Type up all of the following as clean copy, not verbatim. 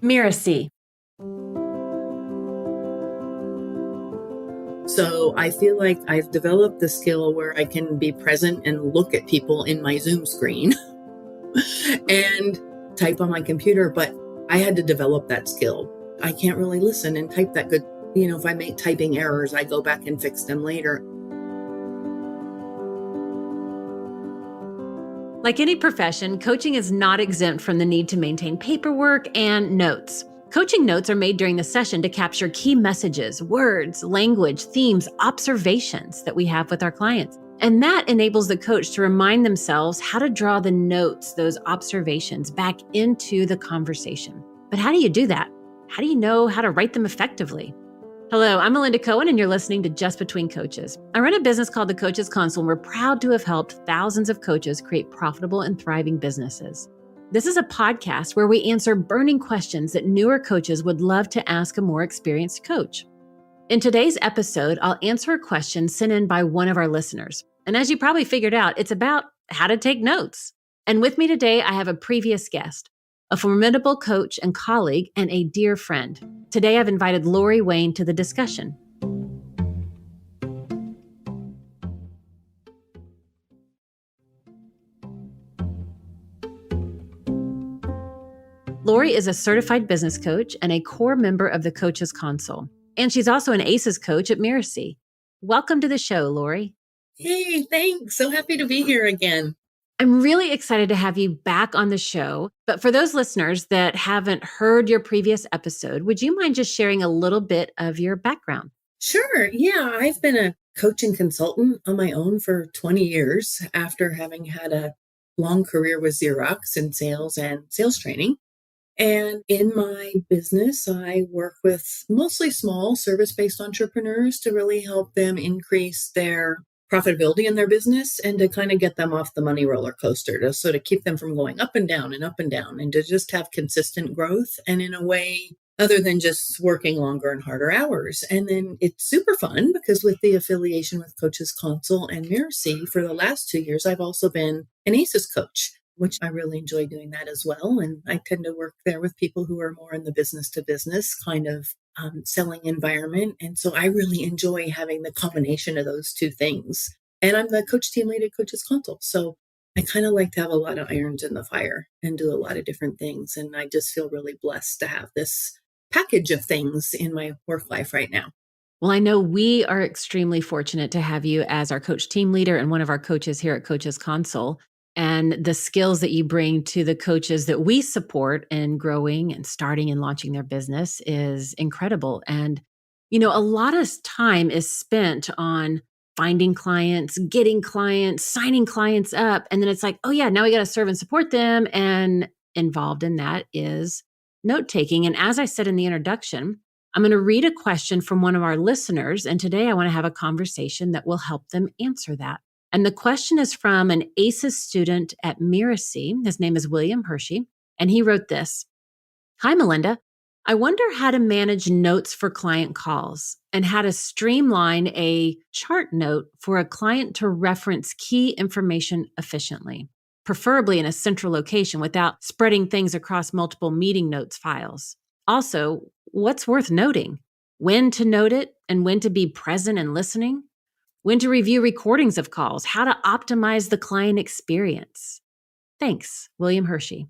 Mirasee. So I feel like I've developed the skill where I can be present and look at people in my Zoom screen and type on my computer, but I had to develop that skill. I can't really listen and type that good. If I make typing errors, I go back and fix them later. Like any profession, coaching is not exempt from the need to maintain paperwork and notes. Coaching notes are made during the session to capture key messages, words, language, themes, observations that we have with our clients. And that enables the coach to remind themselves how to draw the notes, those observations, back into the conversation. But how do you do that? How do you know how to write them effectively? Hello, I'm Melinda Cohen, and you're listening to Just Between Coaches. I run a business called The Coaches Console, and we're proud to have helped thousands of coaches create profitable and thriving businesses. This is a podcast where we answer burning questions that newer coaches would love to ask a more experienced coach. In today's episode, I'll answer a question sent in by one of our listeners. And as you probably figured out, it's about how to take notes. And with me today, I have a previous guest, a formidable coach and colleague, and a dear friend. Today, I've invited Lori Wayne to the discussion. Lori is a certified business coach and a core member of the Coaches Console. And she's also an ACES coach at Mirasee. Welcome to the show, Lori. Hey, thanks. So happy to be here again. I'm really excited to have you back on the show. But for those listeners that haven't heard your previous episode, would you mind just sharing a little bit of your background? Sure. Yeah, I've been a coaching consultant on my own for 20 years after having had a long career with Xerox in sales and sales training. And in my business, I work with mostly small service-based entrepreneurs to really help them increase their profitability in their business and to kind of get them off the money roller coaster, to keep them from going up and down and to just have consistent growth and in a way other than just working longer and harder hours. And then it's super fun because with the affiliation with Coaches Console and Mirasee for the last 2 years, I've also been an ACES coach, which I really enjoy doing that as well. And I tend to work there with people who are more in the business to business kind of selling environment. And so I really enjoy having the combination of those two things. And I'm the coach team lead at Coaches Console. So I kind of like to have a lot of irons in the fire and do a lot of different things. And I just feel really blessed to have this package of things in my work life right now. Well, I know we are extremely fortunate to have you as our coach team leader and one of our coaches here at Coaches Console. And the skills that you bring to the coaches that we support in growing and starting and launching their business is incredible. And, a lot of time is spent on finding clients, getting clients, signing clients up. And then it's like, oh yeah, now we got to serve and support them. And involved in that is note taking. And as I said in the introduction, I'm going to read a question from one of our listeners. And today I want to have a conversation that will help them answer that. And the question is from an ACES student at Mirasee. His name is William Hershey. And he wrote this. Hi, Melinda. I wonder how to manage notes for client calls and how to streamline a chart note for a client to reference key information efficiently, preferably in a central location without spreading things across multiple meeting notes files. Also, what's worth noting? When to note it and when to be present and listening? When to review recordings of calls, how to optimize the client experience. Thanks, William Hershey.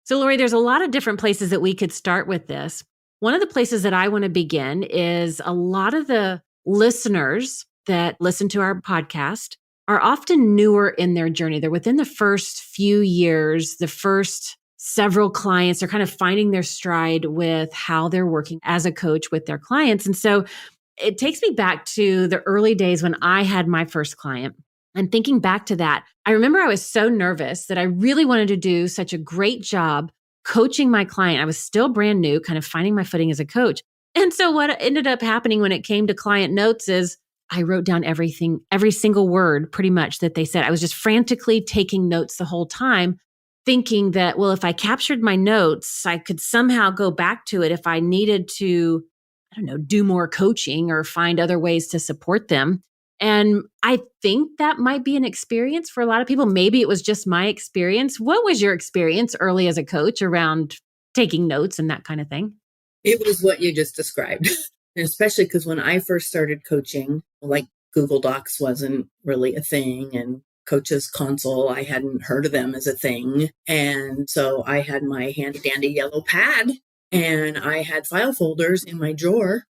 So, Lori, there's a lot of different places that we could start with this. One of the places that I want to begin is a lot of the listeners that listen to our podcast are often newer in their journey. They're within the first few years, the first several clients are kind of finding their stride with how they're working as a coach with their clients. And so it takes me back to the early days when I had my first client. And thinking back to that, I remember I was so nervous that I really wanted to do such a great job coaching my client. I was still brand new, kind of finding my footing as a coach. And so what ended up happening when it came to client notes is I wrote down everything, every single word pretty much that they said. I was just frantically taking notes the whole time, thinking that, well, if I captured my notes, I could somehow go back to it if I needed to do more coaching or find other ways to support them. And I think that might be an experience for a lot of people. Maybe it was just my experience. What was your experience early as a coach around taking notes and that kind of thing? It was what you just described. And especially because when I first started coaching, like Google Docs wasn't really a thing, and Coaches Console, I hadn't heard of them as a thing. And so I had my handy dandy yellow pad, and I had file folders in my drawer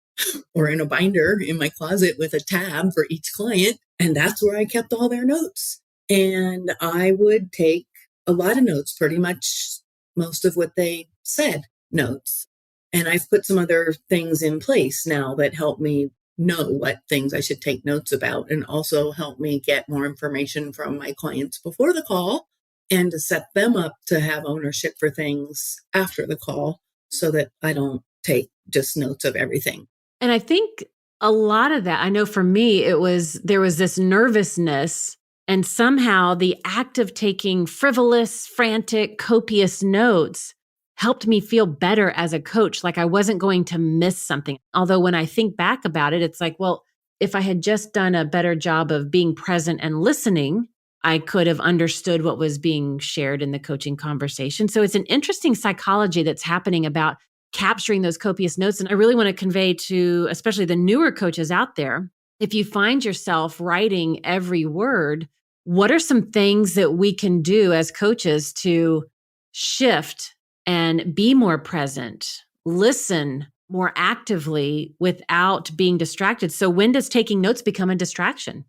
or in a binder in my closet with a tab for each client. And that's where I kept all their notes. And I would take a lot of notes, pretty much most of what they said notes. And I've put some other things in place now that help me know what things I should take notes about, and also help me get more information from my clients before the call, and to set them up to have ownership for things after the call, so that I don't take just notes of everything. And I think a lot of that, I know for me, there was this nervousness, and somehow the act of taking frivolous, frantic, copious notes helped me feel better as a coach, like I wasn't going to miss something. Although when I think back about it, it's like, well, if I had just done a better job of being present and listening, I could have understood what was being shared in the coaching conversation. So it's an interesting psychology that's happening about capturing those copious notes. And I really want to convey to especially the newer coaches out there, if you find yourself writing every word, what are some things that we can do as coaches to shift and be more present, listen more actively without being distracted? So when does taking notes become a distraction?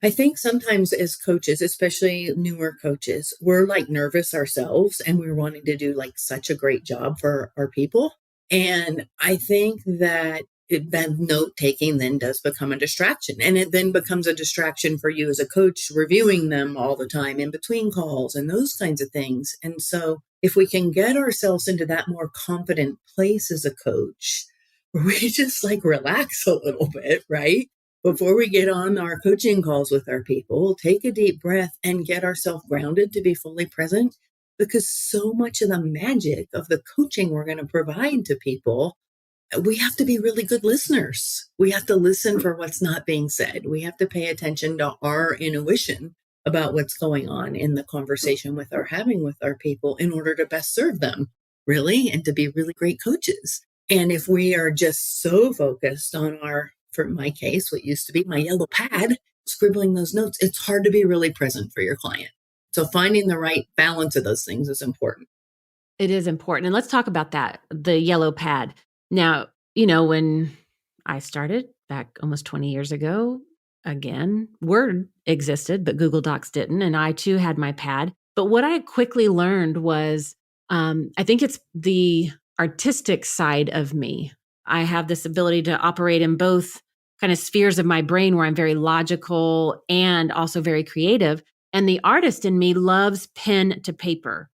I think sometimes as coaches, especially newer coaches, we're like nervous ourselves, and we're wanting to do like such a great job for our people. And I think that that note taking then does become a distraction, and it then becomes a distraction for you as a coach, reviewing them all the time in between calls and those kinds of things. And so if we can get ourselves into that more confident place as a coach, where we just like relax a little bit, right? Before we get on our coaching calls with our people, take a deep breath and get ourselves grounded to be fully present, because so much of the magic of the coaching we're going to provide to people, we have to be really good listeners. We have to listen for what's not being said. We have to pay attention to our intuition about what's going on in the conversation with our having with our people in order to best serve them, really, and to be really great coaches. And if we are just so focused on for my case, what used to be my yellow pad, scribbling those notes, it's hard to be really present for your client. So finding the right balance of those things is important. It is important. And let's talk about that, the yellow pad. Now, when I started back almost 20 years ago, again, Word existed, but Google Docs didn't. And I too had my pad. But what I quickly learned was, I think it's the artistic side of me. I have this ability to operate in both kind of spheres of my brain, where I'm very logical and also very creative. And the artist in me loves pen to paper.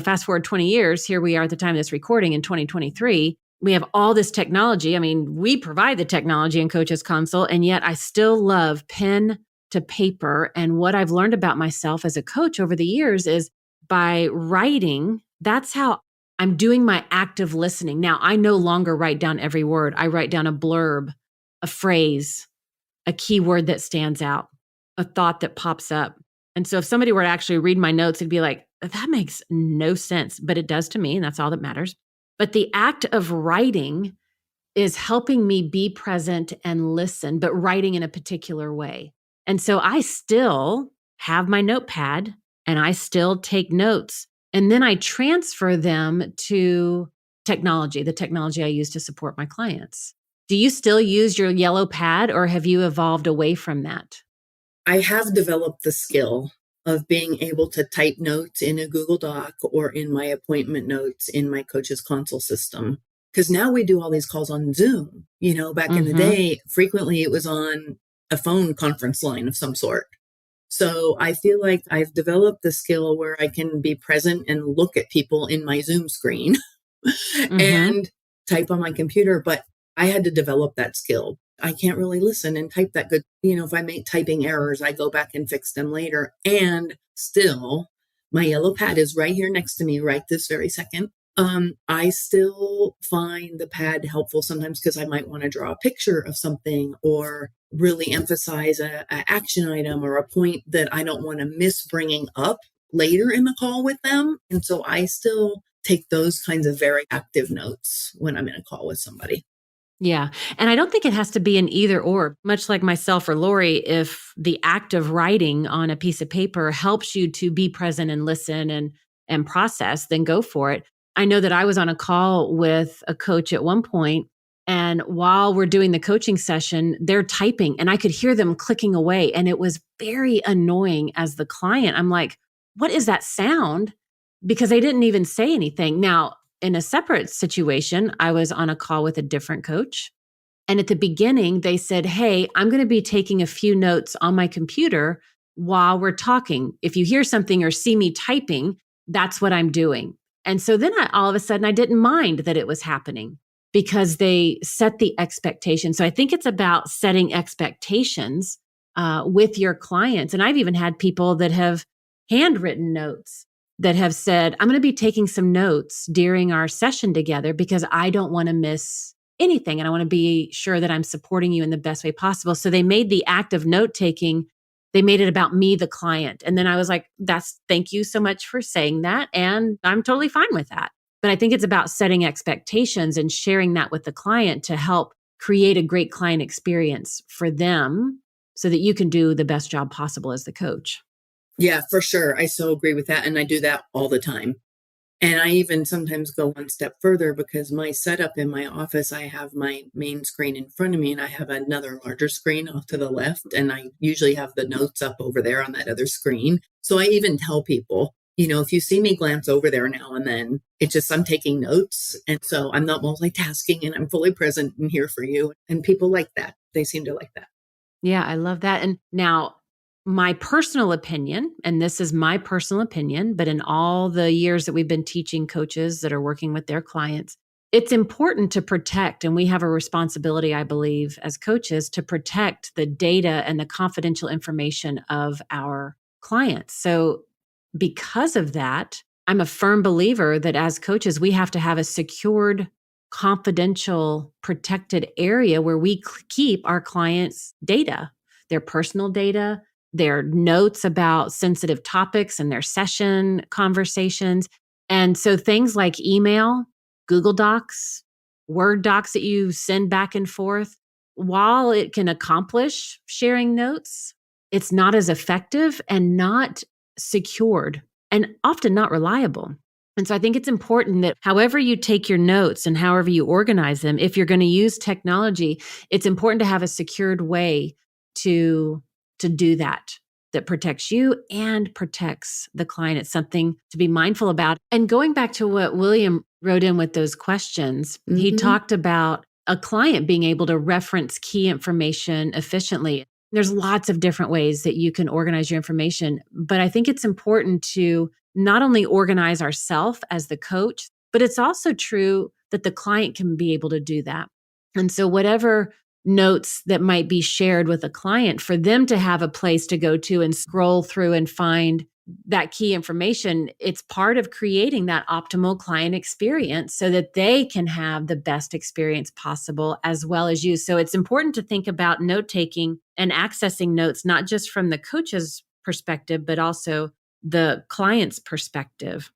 Fast forward 20 years, here we are at the time of this recording in 2023. We have all this technology. I mean, we provide the technology in Coaches Console, and yet I still love pen to paper. And what I've learned about myself as a coach over the years is by writing, that's how I'm doing my active listening. Now, I no longer write down every word. I write down a blurb, a phrase, a keyword that stands out, a thought that pops up. And so if somebody were to actually read my notes, it'd be like, that makes no sense, but it does to me, and that's all that matters. But the act of writing is helping me be present and listen, but writing in a particular way. And so I still have my notepad and I still take notes. And then I transfer them to technology, the technology I use to support my clients. Do you still use your yellow pad, or have you evolved away from that? I have developed the skill of being able to type notes in a Google Doc or in my appointment notes in my Coaches Console system. Because now we do all these calls on Zoom. Back in the day, frequently it was on a phone conference line of some sort. So I feel like I've developed the skill where I can be present and look at people in my Zoom screen and type on my computer. But I had to develop that skill. I can't really listen and type that good. If I make typing errors, I go back and fix them later. And still, my yellow pad is right here next to me right this very second. I still find the pad helpful sometimes because I might want to draw a picture of something or really emphasize a action item or a point that I don't want to miss bringing up later in the call with them. And so I still take those kinds of very active notes when I'm in a call with somebody. Yeah. And I don't think it has to be an either or, much like myself or Lori. If the act of writing on a piece of paper helps you to be present and listen and process, then go for it. I know that I was on a call with a coach at one point, and while we're doing the coaching session, they're typing and I could hear them clicking away. And it was very annoying as the client. I'm like, what is that sound? Because they didn't even say anything. Now, in a separate situation, I was on a call with a different coach. And at the beginning, they said, hey, I'm going to be taking a few notes on my computer while we're talking. If you hear something or see me typing, that's what I'm doing. And so then all of a sudden, I didn't mind that it was happening because they set the expectation. So I think it's about setting expectations with your clients. And I've even had people that have handwritten notes that have said, I'm going to be taking some notes during our session together because I don't want to miss anything. And I want to be sure that I'm supporting you in the best way possible. So they made the act of note taking, they made it about me, the client. And then I was like, thank you so much for saying that. And I'm totally fine with that. But I think it's about setting expectations and sharing that with the client to help create a great client experience for them so that you can do the best job possible as the coach. Yeah, for sure. I so agree with that. And I do that all the time. And I even sometimes go one step further because my setup in my office, I have my main screen in front of me and I have another larger screen off to the left. And I usually have the notes up over there on that other screen. So I even tell people, if you see me glance over there now and then, it's just I'm taking notes. And so I'm not multitasking and I'm fully present and here for you. And people like that. They seem to like that. Yeah, I love that. And now, my personal opinion, and this is my personal opinion, but in all the years that we've been teaching coaches that are working with their clients, it's important to protect, and we have a responsibility, I believe, as coaches to protect the data and the confidential information of our clients. So, because of that, I'm a firm believer that as coaches, we have to have a secured, confidential, protected area where we keep our clients' data, their personal data, their notes about sensitive topics and their session conversations. And so things like email, Google Docs, Word docs that you send back and forth, while it can accomplish sharing notes, it's not as effective and not secured and often not reliable. And so I think it's important that however you take your notes and however you organize them, if you're going to use technology, it's important to have a secured way to do that protects you and protects the client. It's something to be mindful about. And going back to what William wrote in with those questions, he talked about a client being able to reference key information efficiently. There's lots of different ways that you can organize your information, but I think it's important to not only organize ourselves as the coach, but it's also true that the client can be able to do that. And so whatever notes that might be shared with a client, for them to have a place to go to and scroll through and find that key information, it's part of creating that optimal client experience so that they can have the best experience possible as well as you. So it's important to think about note taking and accessing notes, not just from the coach's perspective, but also the client's perspective.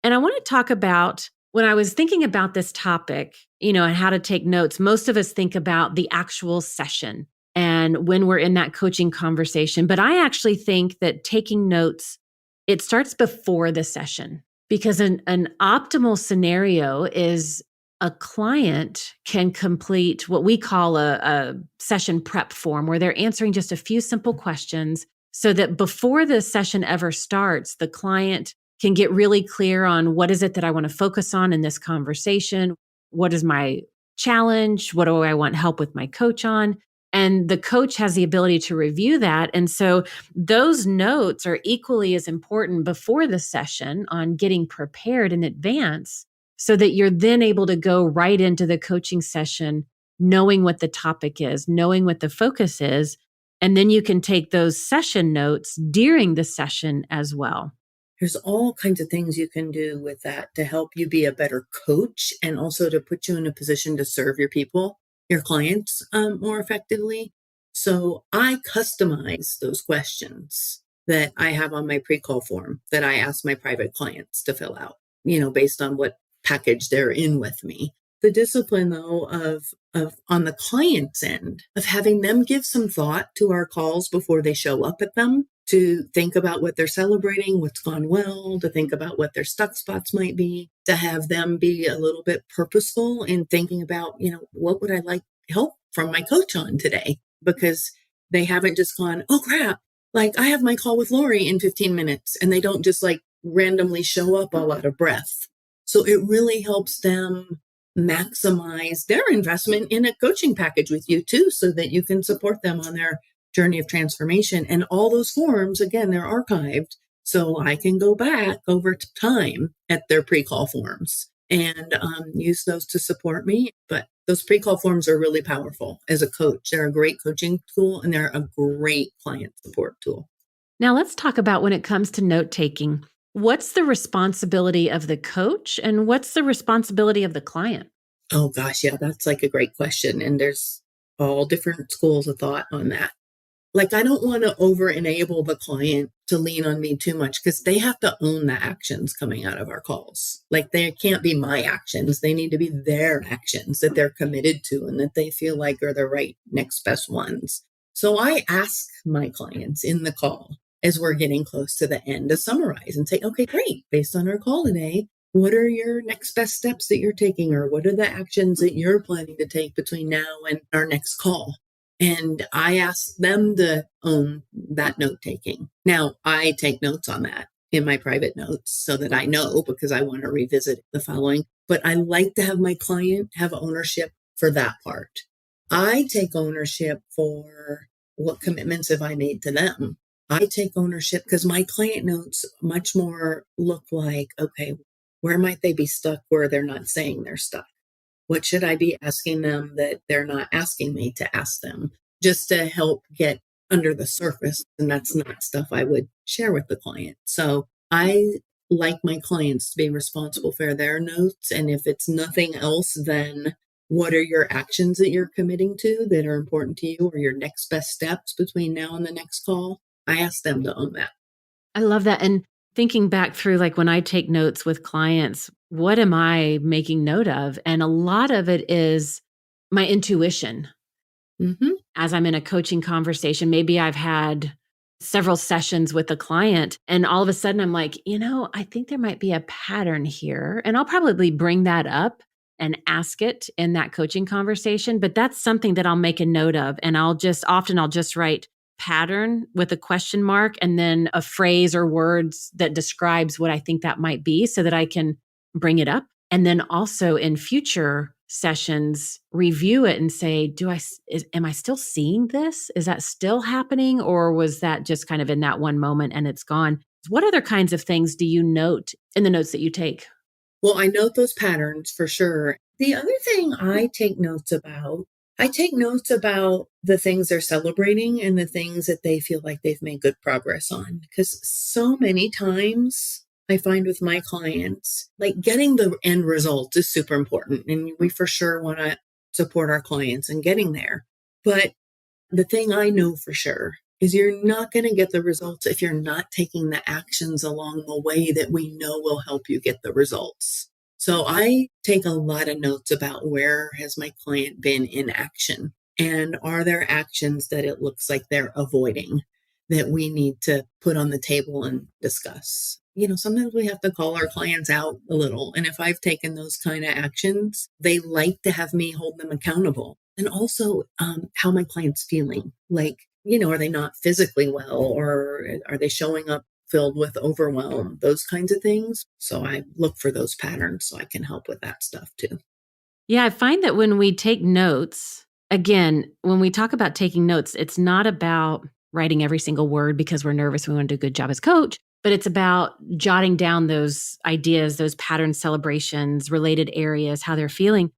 And I want to talk about, when I was thinking about this topic, and how to take notes, most of us think about the actual session and when we're in that coaching conversation. But I actually think that taking notes, it starts before the session, because an optimal scenario is a client can complete what we call a session prep form, where they're answering just a few simple questions so that before the session ever starts, the client can get really clear on what is it that I want to focus on in this conversation? What is my challenge? What do I want help with my coach on? And the coach has the ability to review that. And so those notes are equally as important before the session on getting prepared in advance so that you're then able to go right into the coaching session, knowing what the topic is, knowing what the focus is. And then you can take those session notes during the session as well. There's all kinds of things you can do with that to help you be a better coach and also to put you in a position to serve your people, your clients more effectively. So I customize those questions that I have on my pre-call form that I ask my private clients to fill out. based on what package they're in with me. The discipline, though, of on the client's end, of having them give some thought to our calls before they show up at them, to think about what they're celebrating, what's gone well, to think about what their stuck spots might be, to have them be a little bit purposeful in thinking about, what would I like help from my coach on today? Because they haven't just gone, oh crap, like I have my call with Lori in 15 minutes, and they don't just like randomly show up all out of breath. So it really helps them maximize their investment in a coaching package with you too, so that you can support them on their journey of transformation. And all those forms, again, they're archived. So I can go back over time at their pre-call forms and use those to support me. But those pre-call forms are really powerful as a coach. They're a great coaching tool, and they're a great client support tool. Now let's talk about when it comes to note taking. What's the responsibility of the coach and what's the responsibility of the client? Oh gosh, yeah, that's like a great question. And there's all different schools of thought on that. Like, I don't want to over enable the client to lean on me too much, because they have to own the actions coming out of our calls. Like, they can't be my actions. They need to be their actions that they're committed to and that they feel like are the right next best ones. So I ask my clients in the call, as we're getting close to the end, to summarize and say, okay, great. Based on our call today, what are your next best steps that you're taking? Or what are the actions that you're planning to take between now and our next call? And I ask them to own that note taking. Now, I take notes on that in my private notes so that I know, because I want to revisit the following. But I like to have my client have ownership for that part. I take ownership for what commitments have I made to them. I take ownership because my client notes much more look like, okay, where might they be stuck where they're not saying they're stuck? What should I be asking them that they're not asking me to ask them, just to help get under the surface? And that's not stuff I would share with the client. So I like my clients to be responsible for their notes. And if it's nothing else, then what are your actions that you're committing to that are important to you, or your next best steps between now and the next call? I ask them to own that. I love that. And thinking back through, like when I take notes with clients, what am I making note of? And a lot of it is my intuition. Mm-hmm. As I'm in a coaching conversation, maybe I've had several sessions with a client, and all of a sudden I'm like, I think there might be a pattern here. And I'll probably bring that up and ask it in that coaching conversation. But that's something that I'll make a note of. And I'll just write pattern with a question mark and then a phrase or words that describes what I think that might be, so that I can bring it up. And then also in future sessions, review it and say, am I still seeing this? Is that still happening? Or was that just kind of in that one moment and it's gone? What other kinds of things do you note in the notes that you take? Well, I note those patterns for sure. The other thing I take notes about the things they're celebrating and the things that they feel like they've made good progress on. Because so many times I find with my clients, like, getting the end result is super important. And we for sure want to support our clients in getting there. But the thing I know for sure is you're not going to get the results if you're not taking the actions along the way that we know will help you get the results. So I take a lot of notes about where has my client been in action, and are there actions that it looks like they're avoiding that we need to put on the table and discuss. Sometimes we have to call our clients out a little. And if I've taken those kind of actions, they like to have me hold them accountable. And also how my client's feeling. Like, are they not physically well, or are they showing up filled with overwhelm, those kinds of things. So I look for those patterns so I can help with that stuff too. Yeah, I find that when we take notes, again, when we talk about taking notes, it's not about writing every single word because we're nervous, we want to do a good job as coach, but it's about jotting down those ideas, those pattern celebrations, related areas, how they're feeling.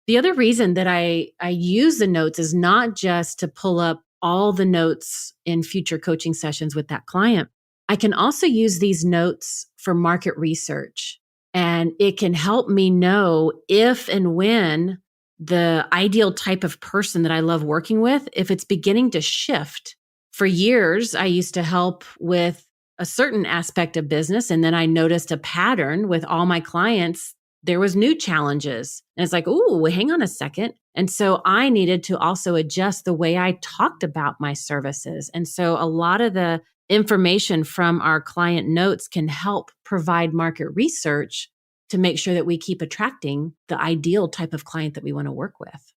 The other reason that I use the notes is not just to pull up all the notes in future coaching sessions with that client. I can also use these notes for market research, and it can help me know if and when the ideal type of person that I love working with, if it's beginning to shift. For years, I used to help with a certain aspect of business. And then I noticed a pattern with all my clients. There was new challenges. And it's like, oh, hang on a second. And so I needed to also adjust the way I talked about my services. And so a lot of the information from our client notes can help provide market research to make sure that we keep attracting the ideal type of client that we want to work with.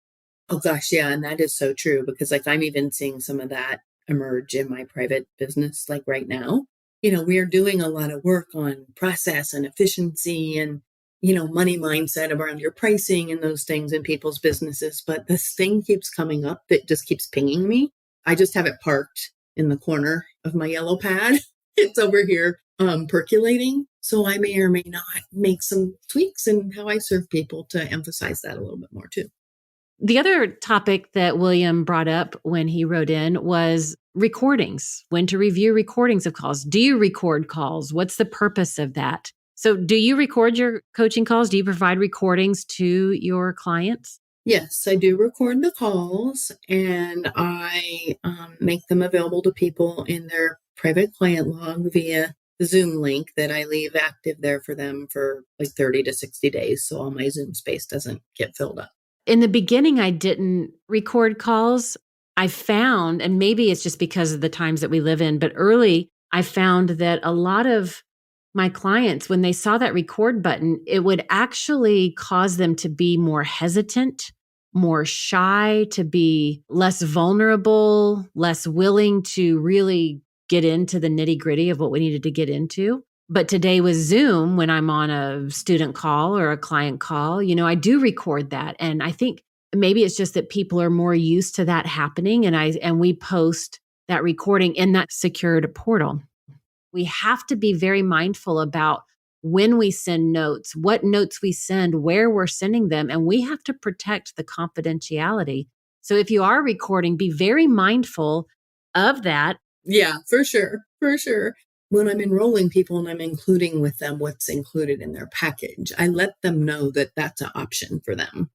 Oh gosh, yeah, and that is so true because like I'm even seeing some of that emerge in my private business like right now. We are doing a lot of work on process and efficiency and money mindset around your pricing and those things in people's businesses, but this thing keeps coming up that just keeps pinging me. I just have it parked in the corner of my yellow pad. It's over here percolating. So I may or may not make some tweaks in how I serve people to emphasize that a little bit more too. The other topic that William brought up when he wrote in was recordings, when to review recordings of calls. Do you record calls? What's the purpose of that? So do you record your coaching calls? Do you provide recordings to your clients? Yes, I do record the calls and I make them available to people in their private client log via the Zoom link that I leave active there for them for like 30 to 60 days. So all my Zoom space doesn't get filled up. In the beginning, I didn't record calls. I found, and maybe it's just because of the times that we live in, but early, I found that a lot of my clients, when they saw that record button, it would actually cause them to be more hesitant, more shy, to be less vulnerable, less willing to really get into the nitty-gritty of what we needed to get into. But today with Zoom, when I'm on a student call or a client call, I do record that. And I think maybe it's just that people are more used to that happening. And we post that recording in that secured portal. We have to be very mindful about when we send notes, what notes we send, where we're sending them, and we have to protect the confidentiality. So if you are recording, be very mindful of that. Yeah, for sure. For sure. When I'm enrolling people and I'm including with them what's included in their package, I let them know that that's an option for them.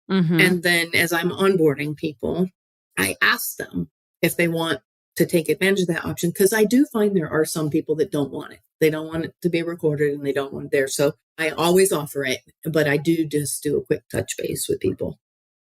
Mm-hmm. And then as I'm onboarding people, I ask them if they want to take advantage of that option, because I do find there are some people that don't want it. They don't want it to be recorded and they don't want it there. So I always offer it, but I do just do a quick touch base with people.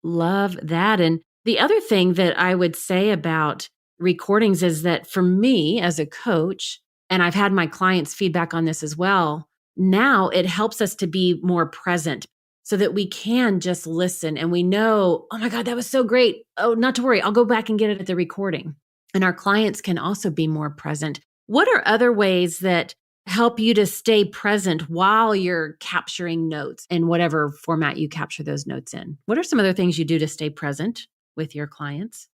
Love that. And the other thing that I would say about recordings is that for me as a coach, and I've had my clients' feedback on this as well, now it helps us to be more present so that we can just listen and we know, oh my God, that was so great. Oh, not to worry, I'll go back and get it at the recording. And our clients can also be more present. What are other ways that help you to stay present while you're capturing notes in whatever format you capture those notes in? What are some other things you do to stay present with your clients?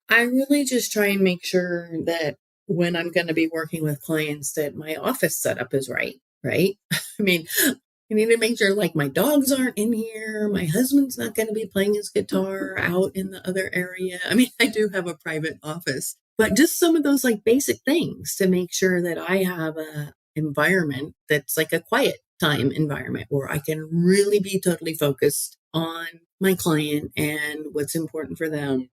I really just try and make sure that when I'm going to be working with clients that my office setup is right? I mean, I need to make sure like my dogs aren't in here. My husband's not going to be playing his guitar out in the other area. I mean, I do have a private office, but just some of those like basic things to make sure that I have a environment that's like a quiet time environment where I can really be totally focused on my client and what's important for them.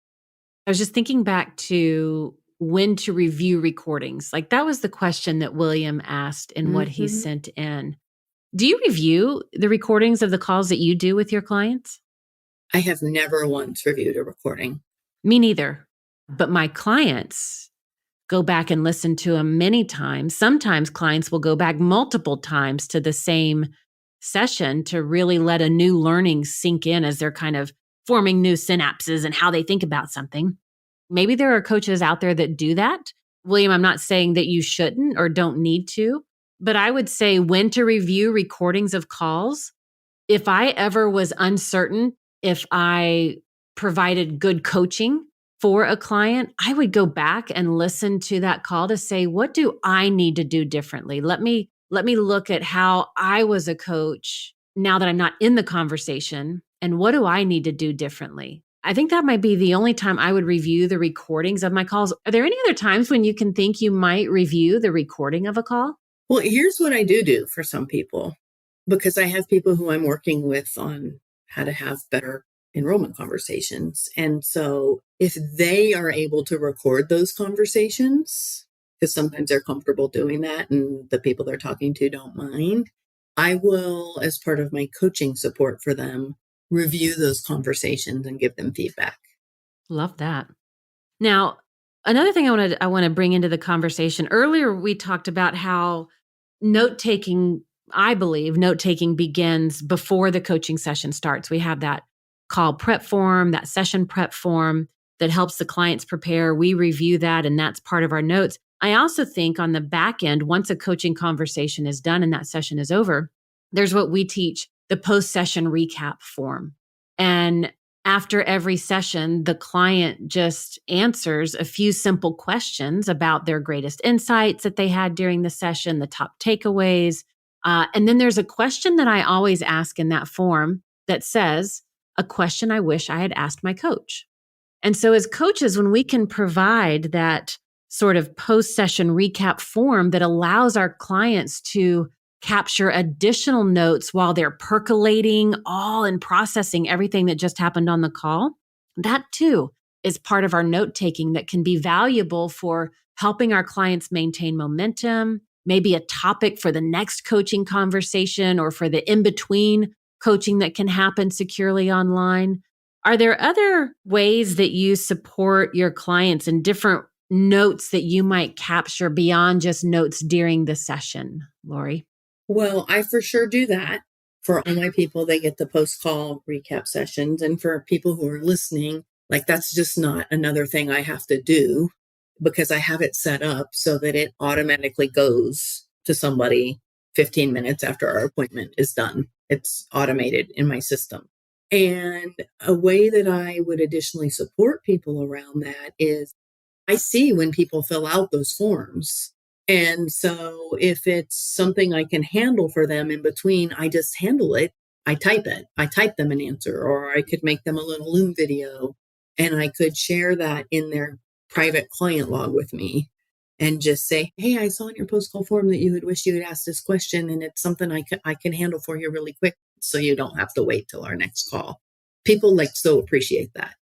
I was just thinking back to when to review recordings. Like that was the question that William asked in what he sent in. Do you review the recordings of the calls that you do with your clients? I have never once reviewed a recording. Me neither. But my clients go back and listen to them many times. Sometimes clients will go back multiple times to the same session to really let a new learning sink in as they're kind of forming new synapses and how they think about something. Maybe there are coaches out there that do that. William, I'm not saying that you shouldn't or don't need to, but I would say when to review recordings of calls. If I ever was uncertain if I provided good coaching for a client, I would go back and listen to that call to say, what do I need to do differently? Let me look at how I was a coach now that I'm not in the conversation, and what do I need to do differently? I think that might be the only time I would review the recordings of my calls. Are there any other times when you can think you might review the recording of a call? Well, here's what I do for some people, because I have people who I'm working with on how to have better enrollment conversations. And so if they are able to record those conversations, because sometimes they're comfortable doing that and the people they're talking to don't mind. I will, as part of my coaching support for them, review those conversations and give them feedback. Love that. Now, another thing I want to bring into the conversation. Earlier, we talked about how note taking, I believe, note taking begins before the coaching session starts. We have that call prep form, that session prep form that helps the clients prepare. We review that, and that's part of our notes. I also think on the back end, once a coaching conversation is done and that session is over, there's what we teach, the post-session recap form. And after every session, the client just answers a few simple questions about their greatest insights that they had during the session, the top takeaways. And then there's a question that I always ask in that form that says, a question I wish I had asked my coach. And so as coaches, when we can provide that sort of post-session recap form that allows our clients to capture additional notes while they're percolating all and processing everything that just happened on the call, that too is part of our note taking that can be valuable for helping our clients maintain momentum, maybe a topic for the next coaching conversation or for the in-between coaching that can happen securely online. Are there other ways that you support your clients and different notes that you might capture beyond just notes during the session, Lori? Well, I for sure do that. For all my people, they get the post-call recap sessions. And for people who are listening, like that's just not another thing I have to do because I have it set up so that it automatically goes to somebody 15 minutes after our appointment is done. It's automated in my system. And a way that I would additionally support people around that is I see when people fill out those forms. And so if it's something I can handle for them in between, I just handle it. I type it. I type them an answer, or I could make them a little Loom video and I could share that in their private client log with me and just say, hey, I saw in your post-call form that you had wished you had asked this question, and it's something I can handle for you really quick so you don't have to wait till our next call. People so appreciate that.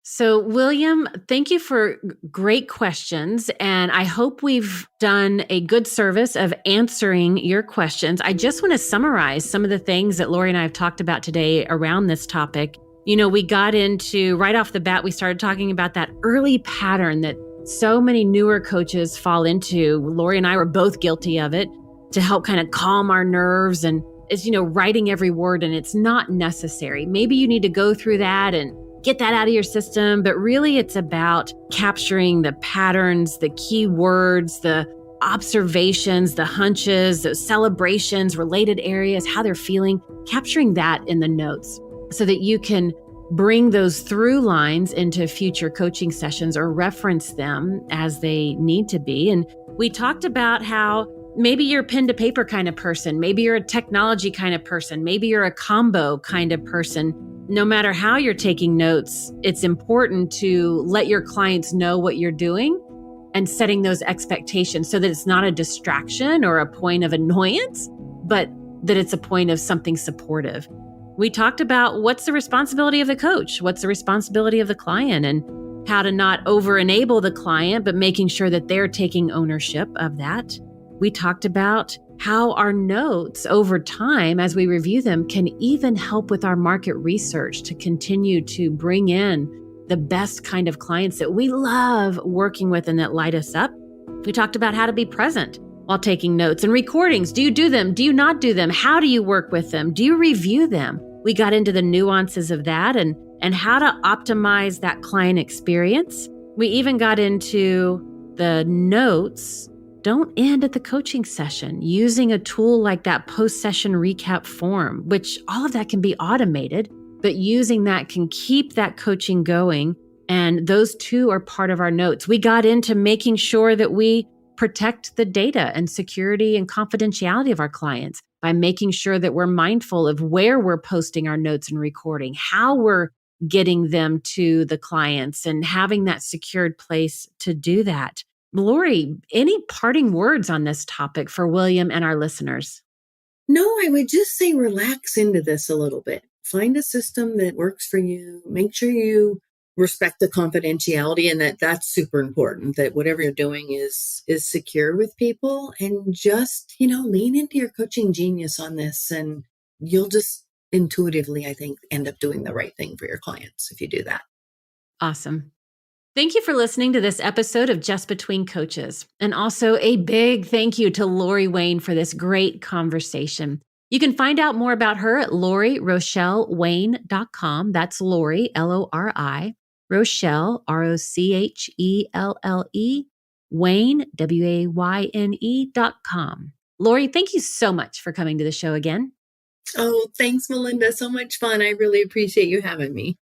So, William, thank you for great questions. And I hope we've done a good service of answering your questions. I just want to summarize some of the things that Lori and I have talked about today around this topic. You know, we got into right off the bat, we started talking about that early pattern that so many newer coaches fall into. Lori and I were both guilty of it, to help kind of calm our nerves, and is, writing every word, and it's not necessary. Maybe you need to go through that and get that out of your system, but really it's about capturing the patterns, the key words, the observations, the hunches, those celebrations, related areas, how they're feeling, capturing that in the notes so that you can bring those through lines into future coaching sessions or reference them as they need to be. And we talked about how maybe you're a pen to paper kind of person, maybe you're a technology kind of person, maybe you're a combo kind of person. No matter how you're taking notes, it's important to let your clients know what you're doing and setting those expectations so that it's not a distraction or a point of annoyance, but that it's a point of something supportive. We talked about what's the responsibility of the coach, what's the responsibility of the client, and how to not over-enable the client, but making sure that they're taking ownership of that. We talked about how our notes over time, as we review them, can even help with our market research to continue to bring in the best kind of clients that we love working with and that light us up. We talked about how to be present while taking notes and recordings. Do you do them? Do you not do them? How do you work with them? Do you review them? We got into the nuances of that and how to optimize that client experience. We even got into the notes don't end at the coaching session, using a tool like that post-session recap form, which all of that can be automated, but using that can keep that coaching going. And those two are part of our notes. We got into making sure that we protect the data and security and confidentiality of our clients by making sure that we're mindful of where we're posting our notes and recording, how we're getting them to the clients, and having that secured place to do that. Lori, any parting words on this topic for William and our listeners? No, I would just say relax into this a little bit. Find a system that works for you. Make sure you respect the confidentiality, and that's super important, that whatever you're doing is secure with people, and just, lean into your coaching genius on this, and you'll just intuitively, I think, end up doing the right thing for your clients if you do that. Awesome. Thank you for listening to this episode of Just Between Coaches. And also a big thank you to Lori Wayne for this great conversation. You can find out more about her at LoriRochelleWayne.com. That's Lori, Lori, Rochelle, Rochelle, Wayne, Wayne.com. Lori, thank you so much for coming to the show again. Oh, thanks, Melinda. So much fun. I really appreciate you having me.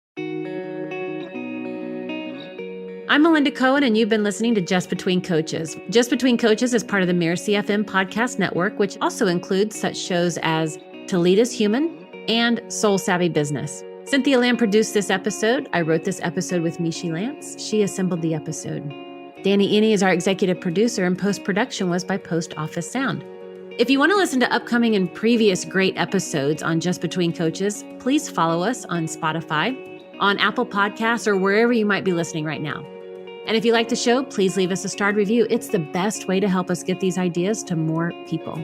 I'm Melinda Cohen, and you've been listening to Just Between Coaches. Just Between Coaches is part of the Mirasee FM podcast network, which also includes such shows as To Lead Is Human and Soul Savvy Business. Cynthia Lamb produced this episode. I wrote this episode with Mishi Lance. She assembled the episode. Danny Ine is our executive producer, and post-production was by Post Office Sound. If you want to listen to upcoming and previous great episodes on Just Between Coaches, please follow us on Spotify, on Apple Podcasts, or wherever you might be listening right now. And if you like the show, please leave us a starred review. It's the best way to help us get these ideas to more people.